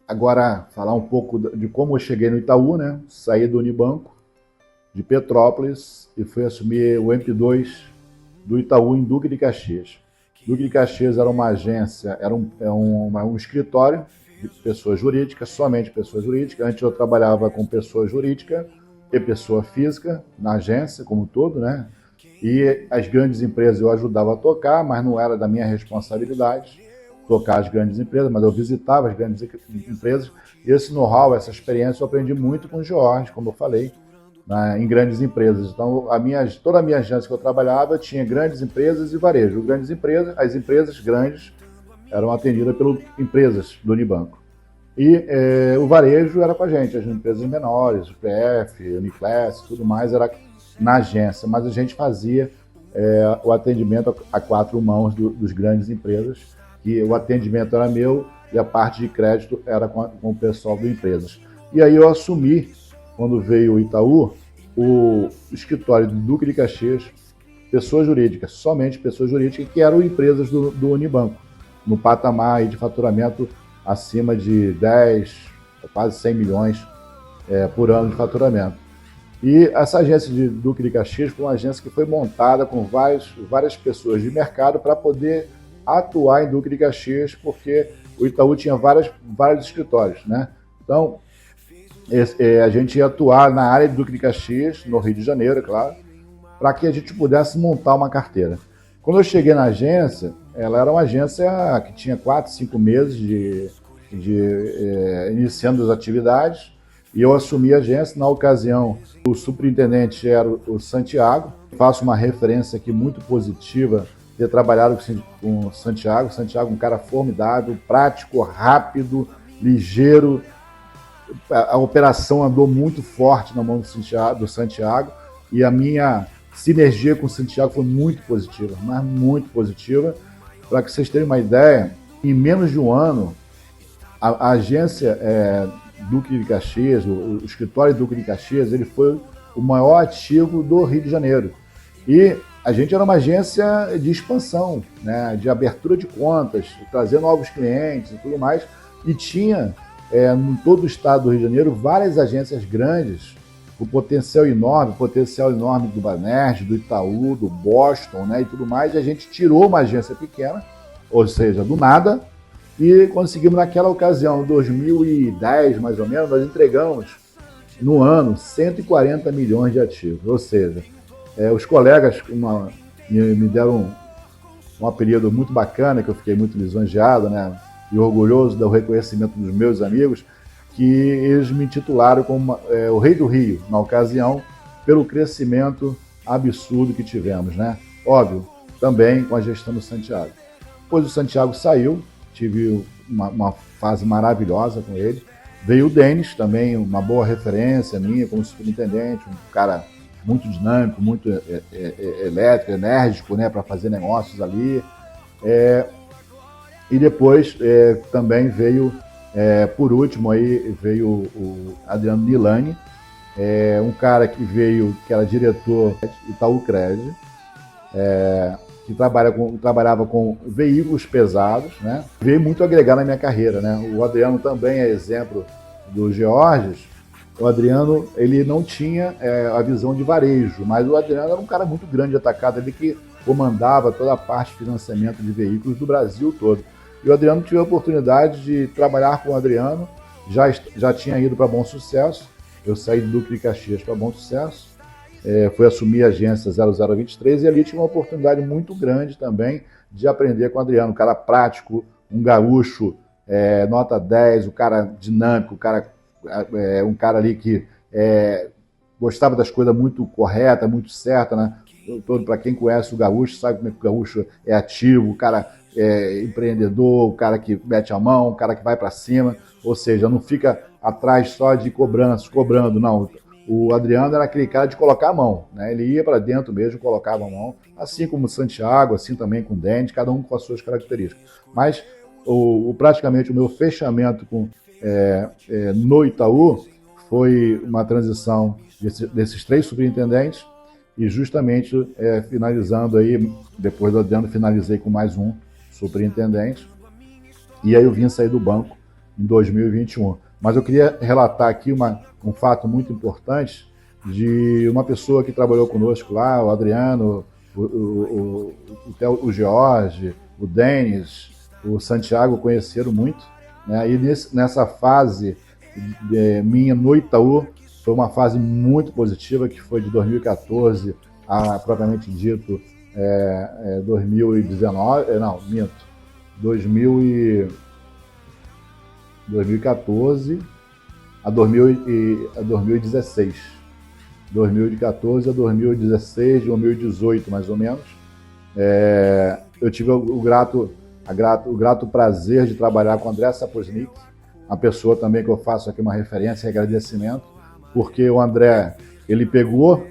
Agora, falar um pouco de como eu cheguei no Itaú, né? Saí do Unibanco, de Petrópolis, e fui assumir o MP2 do Itaú em Duque de Caxias. Duque de Caxias era uma agência, era um escritório de pessoas jurídicas, somente pessoas jurídicas. Antes eu trabalhava com pessoa jurídica e pessoa física na agência como um todo, né? E as grandes empresas eu ajudava a tocar, mas não era da minha responsabilidade tocar as grandes empresas, mas eu visitava as grandes empresas. E esse know-how, essa experiência, eu aprendi muito com o Jorge, como eu falei, em grandes empresas. Então, toda a minha agência que eu trabalhava tinha grandes empresas e varejo. Grandes empresas, as empresas grandes eram atendidas pelas empresas do Unibanco. E o varejo era com a gente, as empresas menores, o PF, Uniclass, tudo mais, era na agência. Mas a gente fazia o atendimento a quatro mãos dos grandes empresas, que o atendimento era meu e a parte de crédito era com o pessoal de empresas. E aí eu assumi, quando veio o Itaú, o escritório do Duque de Caxias, pessoas jurídicas, somente pessoas jurídicas, que eram empresas do Unibanco, no patamar de faturamento acima de 10, quase 100 milhões por ano de faturamento. E essa agência de Duque de Caxias foi uma agência que foi montada com várias pessoas de mercado para poder atuar em Duque de Caxias, porque o Itaú tinha vários escritórios, né? Então, a gente ia atuar na área de Duque de Caxias, no Rio de Janeiro, é claro, para que a gente pudesse montar uma carteira. Quando eu cheguei na agência, ela era uma agência que tinha 4, 5 meses iniciando as atividades, e eu assumi a agência. Na ocasião, o superintendente era o Santiago. Faço uma referência aqui muito positiva de ter trabalhado com o Santiago. Santiago, um cara formidável, prático, rápido, ligeiro. A operação andou muito forte na mão do Santiago, e a minha sinergia com o Santiago foi muito positiva, mas muito positiva. Para que vocês tenham uma ideia, em menos de um ano, a agência Duque de Caxias, o escritório Duque de Caxias, ele foi o maior ativo do Rio de Janeiro. E a gente era uma agência de expansão, né, de abertura de contas, de trazer novos clientes e tudo mais. E tinha, em todo o estado do Rio de Janeiro, várias agências grandes, com potencial enorme do Banerj, do Itaú, do Boston, né, e tudo mais. E a gente tirou uma agência pequena, ou seja, do nada, e conseguimos naquela ocasião, em 2010 mais ou menos, nós entregamos no ano 140 milhões de ativos. Ou seja, os colegas me deram um apelido muito bacana, que eu fiquei muito lisonjeado, né, e orgulhoso do reconhecimento dos meus amigos, que eles me intitularam como o Rei do Rio, na ocasião, pelo crescimento absurdo que tivemos, né? Óbvio, também com a gestão do Santiago. Depois o Santiago saiu, tive uma fase maravilhosa com ele. Veio o Denis, também uma boa referência minha como superintendente, um cara muito dinâmico, muito elétrico, enérgico, né, para fazer negócios ali. E depois também veio, por último, aí veio o Adriano Nilani, um cara que era diretor Itaú Cred, que trabalhava com veículos pesados, né? Veio muito agregar na minha carreira, né? O Adriano também é exemplo do Georges. O Adriano, ele não tinha a visão de varejo, mas o Adriano era um cara muito grande de atacado, ele que comandava toda a parte de financiamento de veículos do Brasil todo. E o Adriano tive a oportunidade de trabalhar com o Adriano, já tinha ido para Bom Sucesso, eu saí do Duque de Caxias para Bom Sucesso, fui assumir a agência 0023, e ali tive uma oportunidade muito grande também de aprender com o Adriano, um cara prático, um gaúcho, nota 10, um cara dinâmico, um cara ali que gostava das coisas muito corretas, muito certas, né? Para quem conhece o gaúcho, sabe como é que o gaúcho é ativo, o cara é empreendedor, o cara que mete a mão, o cara que vai para cima, ou seja, não fica atrás só de cobrando, não. O Adriano era aquele cara de colocar a mão, né? Ele ia para dentro mesmo, colocava a mão, assim como o Santiago, assim também com o Denis, cada um com as suas características. Mas praticamente o meu fechamento no Itaú foi uma transição desses 3 superintendentes, e justamente finalizando aí, depois do Adriano, finalizei com mais um superintendente, e aí eu vim sair do banco em 2021. Mas eu queria relatar aqui um fato muito importante de uma pessoa que trabalhou conosco lá, o Adriano, o George, o Denis, o Santiago conheceram muito, né? E nessa fase minha no Itaú, foi uma fase muito positiva, que foi de 2014 a, propriamente dito, 2019, não, minto, 2014 a 2016. 2014 a 2016, 2018 mais ou menos. Eu tive o grato prazer de trabalhar com o André Sapoznik, uma pessoa também que eu faço aqui uma referência e agradecimento, porque o André, ele pegou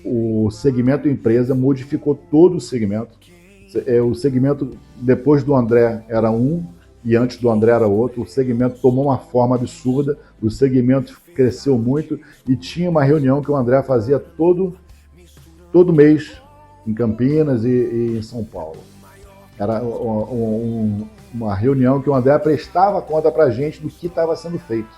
o segmento empresa, modificou todo o segmento. O segmento depois do André era um e antes do André era outro. O segmento tomou uma forma absurda, o segmento cresceu muito e tinha uma reunião que o André fazia todo mês em Campinas e em São Paulo. Era uma reunião que o André prestava conta para a gente do que estava sendo feito.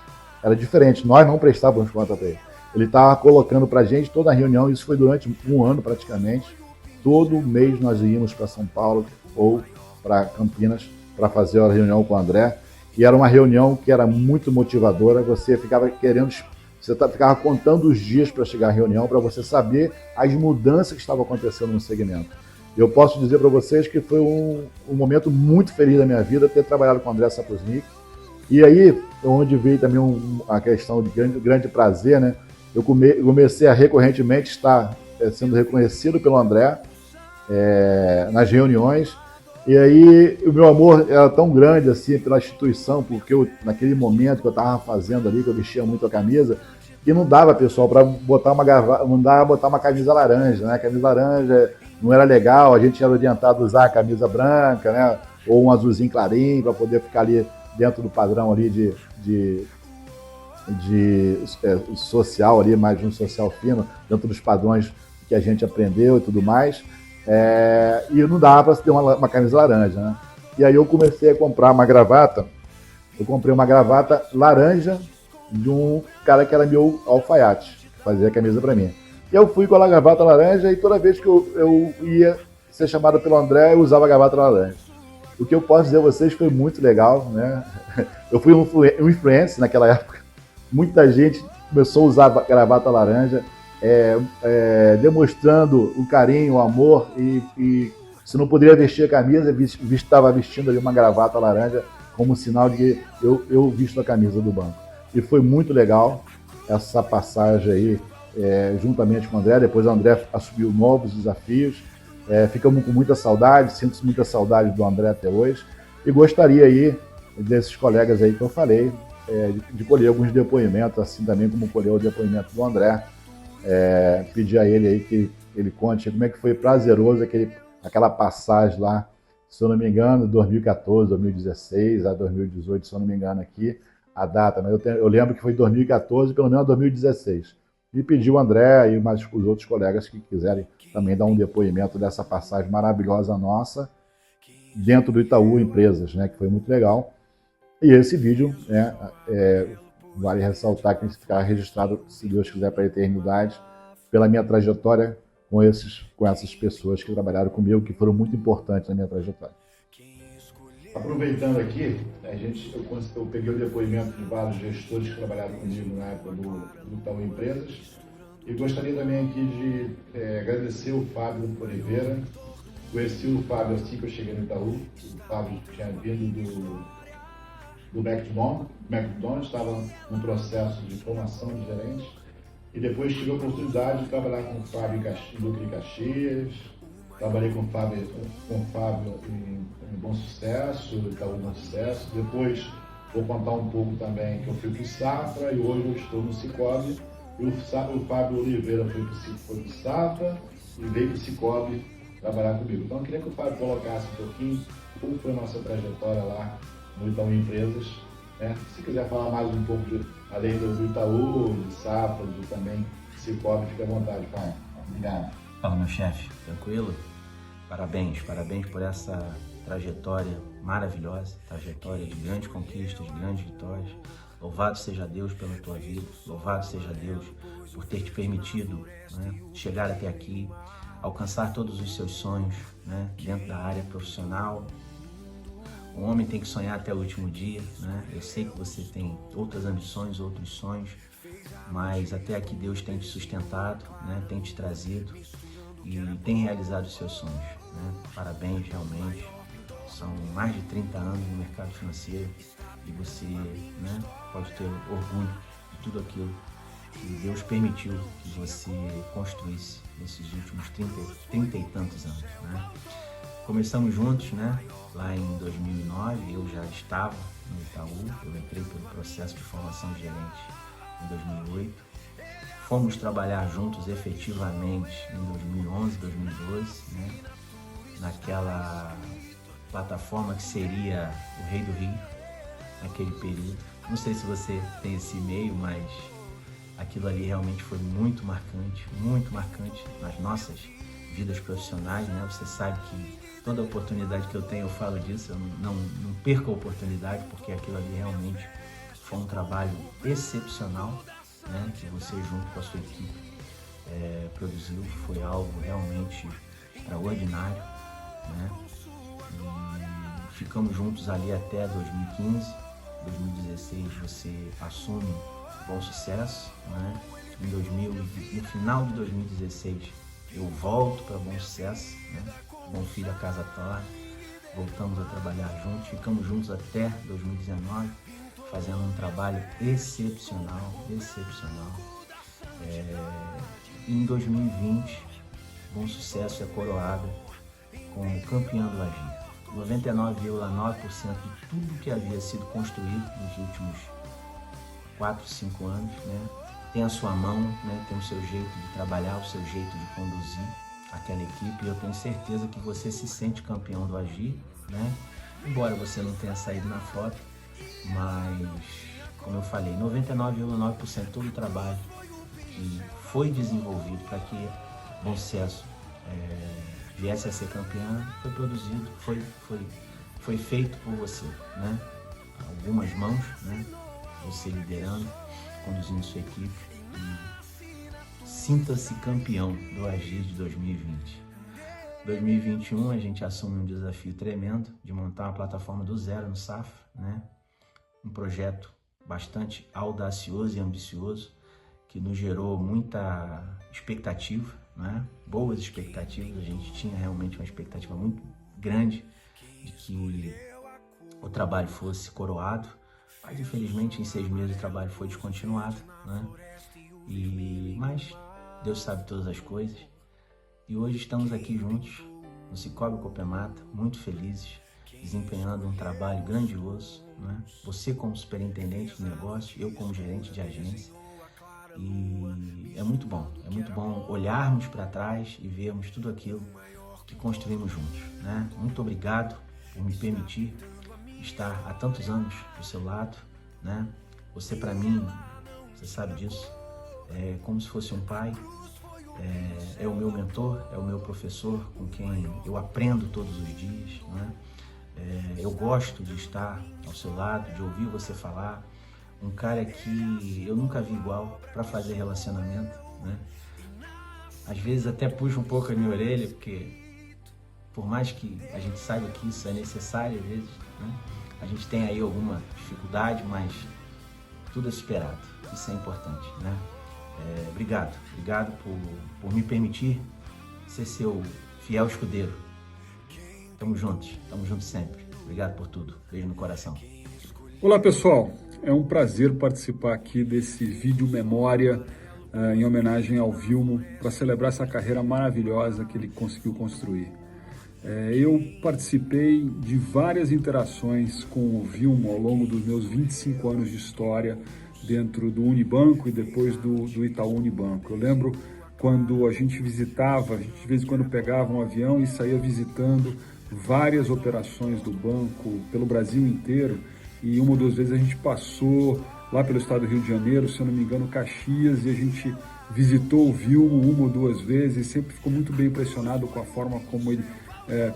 Era diferente, nós não prestávamos conta para ele. Ele estava colocando para a gente toda a reunião, isso foi durante um ano praticamente. Todo mês nós íamos para São Paulo ou para Campinas para fazer a reunião com o André. E era uma reunião que era muito motivadora, você ficava ficava contando os dias para chegar à reunião, para você saber as mudanças que estavam acontecendo no segmento. Eu posso dizer para vocês que foi um momento muito feliz da minha vida ter trabalhado com o André Sapoznik. E aí, onde veio também a questão de grande prazer, né? Eu comecei a recorrentemente estar sendo reconhecido pelo André nas reuniões. E aí, o meu amor era tão grande assim pela instituição, porque naquele momento que eu estava fazendo ali, que eu vestia muito a camisa, que não dava, pessoal, para botar uma camisa laranja, né? A camisa laranja não era legal, a gente era orientado a usar a camisa branca, né? Ou um azulzinho clarinho, para poder ficar ali dentro do padrão ali de social, ali, mais um social fino, dentro dos padrões que a gente aprendeu e tudo mais. E não dava para ter uma camisa laranja, né? E aí eu comecei a comprar uma gravata. Eu comprei uma gravata laranja de um cara que era meu alfaiate, que fazia a camisa para mim. E eu fui com a gravata laranja e toda vez que eu ia ser chamado pelo André, eu usava a gravata laranja. O que eu posso dizer a vocês foi muito legal, né? Eu fui um influencer naquela época. Muita gente começou a usar a gravata laranja, demonstrando o carinho, o amor, e se não poderia vestir a camisa, estava vestindo ali uma gravata laranja como sinal de que eu visto a camisa do banco. E foi muito legal essa passagem aí, juntamente com o André. Depois o André assumiu novos desafios. Ficamos com muita saudade, sinto muita saudade do André até hoje. E gostaria aí, desses colegas aí que eu falei, de colher alguns depoimentos, assim também como colheu o depoimento do André. Pedir a ele aí que ele conte como é que foi prazeroso aquela passagem lá, se eu não me engano, 2014, 2016, a 2018, se eu não me engano aqui, a data, mas eu lembro que foi 2014, pelo menos 2016. E pedi o André e mais os outros colegas que quiserem também dar um depoimento dessa passagem maravilhosa nossa dentro do Itaú Empresas, né, que foi muito legal. E esse vídeo, vale ressaltar que ficará registrado, se Deus quiser, para a eternidade, pela minha trajetória com essas pessoas que trabalharam comigo, que foram muito importantes na minha trajetória. Aproveitando aqui, eu peguei o depoimento de vários gestores que trabalharam comigo na época do Itaú Empresas, e gostaria também aqui de agradecer o Fábio Oliveira. Conheci o Fábio assim que eu cheguei no Itaú. O Fábio tinha vindo do McDonald's, estava no processo de formação de gerente, e depois tive a oportunidade de trabalhar com o Fábio em Duque de Caxias, trabalhei com o Fábio em Bom Sucesso, Itaú Bom Sucesso. Depois vou contar um pouco também que eu fui para o Safra e hoje eu estou no Cicobi, e o Fábio Oliveira foi para o Safra e veio para o Cicobi trabalhar comigo. Então eu queria que o Fábio colocasse um pouquinho como foi a nossa trajetória lá no Itaú Empresas, né? Se quiser falar mais um pouco, além do Itaú, de Safra, de também Cicobi, fique à vontade, Fábio. Obrigado. Fala, meu chefe, tranquilo? Parabéns por essa trajetória maravilhosa, trajetória de grandes conquistas, de grandes vitórias. Louvado seja Deus pela tua vida, louvado seja Deus por ter te permitido, né, chegar até aqui, alcançar todos os seus sonhos, né, dentro da área profissional. O homem tem que sonhar até o último dia, né? Eu sei que você tem outras ambições, outros sonhos, mas até aqui Deus tem te sustentado, né, tem te trazido e tem realizado os seus sonhos, né? Parabéns, realmente. São mais de 30 anos no mercado financeiro e você, né, pode ter orgulho de tudo aquilo que Deus permitiu que você construísse nesses últimos 30 e tantos anos, né? Começamos juntos, né? Lá em 2009, eu já estava no Itaú, eu entrei pelo processo de formação de gerente em 2008. Fomos trabalhar juntos efetivamente em 2011, 2012, né? Naquela plataforma que seria o Rei do Rio, naquele período. Não sei se você tem esse e-mail, mas aquilo ali realmente foi muito marcante nas nossas vidas profissionais, né? Você sabe que toda oportunidade que eu tenho eu falo disso, eu não perco a oportunidade, porque aquilo ali realmente foi um trabalho excepcional, né? Que você junto com a sua equipe produziu, foi algo realmente extraordinário, né? E ficamos juntos ali até 2015, 2016 você assume Bom Sucesso, né? No final de 2016 eu volto para Bom Sucesso, né? Bom Filho a Casa Torna, voltamos a trabalhar juntos, ficamos juntos até 2019, fazendo um trabalho excepcional. Em 2020, Bom Sucesso é coroado como campeão do Agir. 99,9% de tudo que havia sido construído nos últimos 4, 5 anos, né, tem a sua mão, né, tem o seu jeito de trabalhar, o seu jeito de conduzir aquela equipe, e eu tenho certeza que você se sente campeão do Agir, né? Embora você não tenha saído na foto, mas, como eu falei, 99,9% todo o trabalho que foi desenvolvido para que Bom Sucesso viesse a ser campeão foi produzido, foi feito por você, né? Algumas mãos, né? Você liderando, conduzindo sua equipe, e sinta-se campeão do Agir de 2020. 2021 a gente assume um desafio tremendo de montar uma plataforma do zero no SAF, né? Um projeto bastante audacioso e ambicioso que nos gerou muita expectativa, né? Boas expectativas, a gente tinha realmente uma expectativa muito grande de que o trabalho fosse coroado, mas infelizmente em 6 meses o trabalho foi descontinuado, né? Mas Deus sabe todas as coisas, e hoje estamos aqui juntos no Cicobi Copemata, muito felizes, desempenhando um trabalho grandioso, né? Você como superintendente de negócio, eu como gerente de agência, e é muito bom olharmos para trás e vermos tudo aquilo que construímos juntos, né? Muito obrigado por me permitir estar há tantos anos do seu lado, né? Você para mim, você sabe disso, é como se fosse um pai, é o meu mentor, é o meu professor com quem eu aprendo todos os dias, né? Eu gosto de estar ao seu lado, de ouvir você falar, um cara que eu nunca vi igual para fazer relacionamento, né? Às vezes até puxa um pouco a minha orelha, porque por mais que a gente saiba que isso é necessário às vezes, né? A gente tem aí alguma dificuldade, mas tudo é superado, isso é importante, né? Obrigado por me permitir ser seu fiel escudeiro. Tamo juntos sempre. Obrigado por tudo. Beijo no coração. Olá pessoal, é um prazer participar aqui desse vídeo memória em homenagem ao Vilmo, para celebrar essa carreira maravilhosa que ele conseguiu construir. Eu participei de várias interações com o Vilmo ao longo dos meus 25 anos de história dentro do Unibanco e depois do Itaú Unibanco. Eu lembro quando a gente visitava, a gente de vez em quando pegava um avião e saía visitando várias operações do banco pelo Brasil inteiro, e uma ou duas vezes a gente passou lá pelo estado do Rio de Janeiro, se eu não me engano, Caxias, e a gente visitou o Vilmo uma ou duas vezes e sempre ficou muito bem impressionado com a forma como ele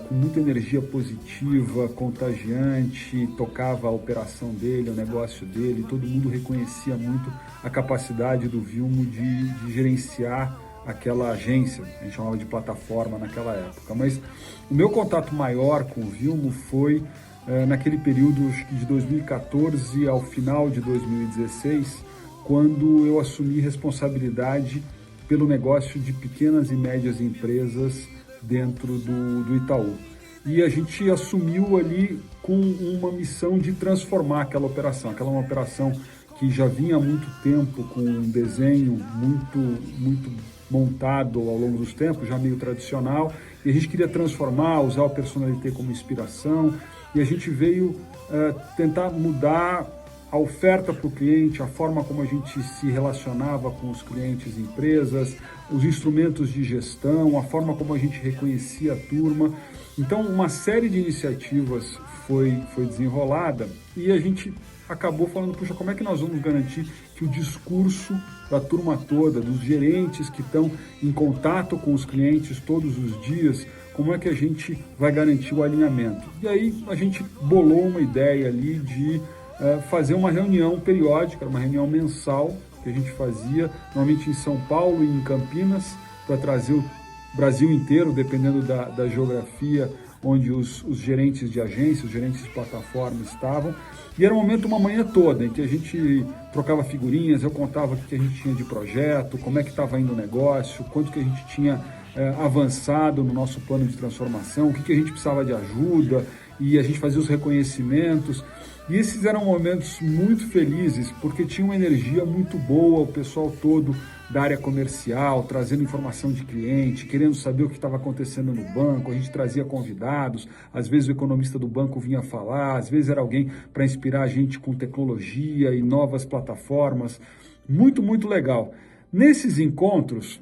com muita energia positiva, contagiante, tocava a operação dele, o negócio dele, todo mundo reconhecia muito a capacidade do Vilmo de gerenciar aquela agência, a gente chamava de plataforma naquela época. Mas o meu contato maior com o Vilmo foi naquele período de 2014 ao final de 2016, quando eu assumi responsabilidade pelo negócio de pequenas e médias empresas dentro do Itaú. E a gente assumiu ali com uma missão de transformar aquela operação. Aquela é uma operação que já vinha há muito tempo com um desenho muito montado ao longo dos tempos, já meio tradicional, e a gente queria transformar, usar o personalité como inspiração, e a gente veio tentar mudar a oferta para o cliente, a forma como a gente se relacionava com os clientes e empresas, os instrumentos de gestão, a forma como a gente reconhecia a turma. Então, uma série de iniciativas foi desenrolada e a gente acabou falando, puxa, como é que nós vamos garantir que o discurso da turma toda, dos gerentes que estão em contato com os clientes todos os dias, como é que a gente vai garantir o alinhamento? E aí a gente bolou uma ideia ali de fazer uma reunião periódica, uma reunião mensal que a gente fazia, normalmente em São Paulo e em Campinas, para trazer o Brasil inteiro, dependendo da geografia onde os gerentes de agência, os gerentes de plataforma estavam. E era um momento, uma manhã toda, em que a gente trocava figurinhas, eu contava o que a gente tinha de projeto, como é que estava indo o negócio, quanto que a gente tinha avançado no nosso plano de transformação, o que a gente precisava de ajuda, e a gente fazia os reconhecimentos. E esses eram momentos muito felizes, porque tinha uma energia muito boa, o pessoal todo da área comercial, trazendo informação de cliente, querendo saber o que estava acontecendo no banco, a gente trazia convidados, às vezes o economista do banco vinha falar, às vezes era alguém para inspirar a gente com tecnologia e novas plataformas, muito legal. Nesses encontros,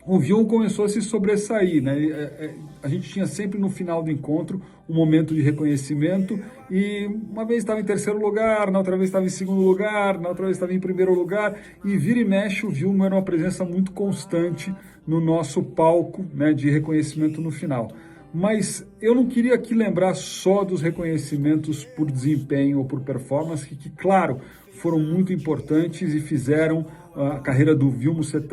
o Vilmo começou a se sobressair, né? A gente tinha sempre no final do encontro um momento de reconhecimento e uma vez estava em terceiro lugar, na outra vez estava em segundo lugar, na outra vez estava em primeiro lugar e vira e mexe o Vilmo era uma presença muito constante no nosso palco, né, de reconhecimento no final. Mas eu não queria aqui lembrar só dos reconhecimentos por desempenho ou por performance, que claro, foram muito importantes e fizeram a carreira do Vilmo ser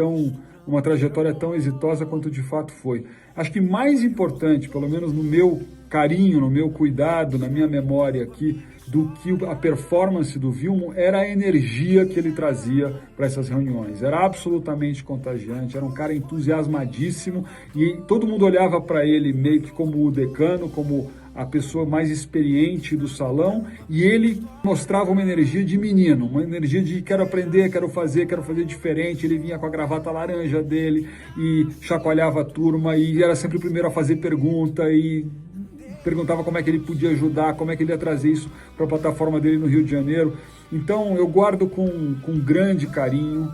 uma trajetória tão exitosa quanto de fato foi. Acho que mais importante, pelo menos no meu carinho, no meu cuidado, na minha memória aqui, do que a performance do Vilmo, era a energia que ele trazia para essas reuniões. Era absolutamente contagiante, era um cara entusiasmadíssimo e todo mundo olhava para ele meio que como o decano, como a pessoa mais experiente do salão, e ele mostrava uma energia de menino, uma energia de quero aprender, quero fazer diferente. Ele vinha com a gravata laranja dele e chacoalhava a turma e era sempre o primeiro a fazer pergunta e perguntava como é que ele podia ajudar, como é que ele ia trazer isso para a plataforma dele no Rio de Janeiro. Então eu guardo com grande carinho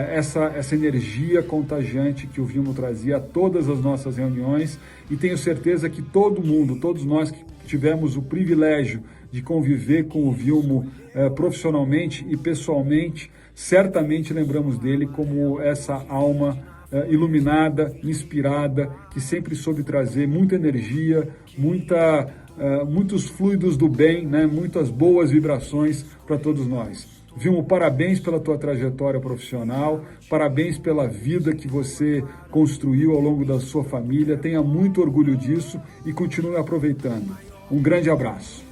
essa energia contagiante que o Vilmo trazia a todas as nossas reuniões e tenho certeza que todos nós que tivemos o privilégio de conviver com o Vilmo profissionalmente e pessoalmente, certamente lembramos dele como essa alma iluminada, inspirada, que sempre soube trazer muita energia, muitos fluidos do bem, né? Muitas boas vibrações para todos nós. Vilmo, parabéns pela tua trajetória profissional, parabéns pela vida que você construiu ao longo da sua família, tenha muito orgulho disso e continue aproveitando. Um grande abraço.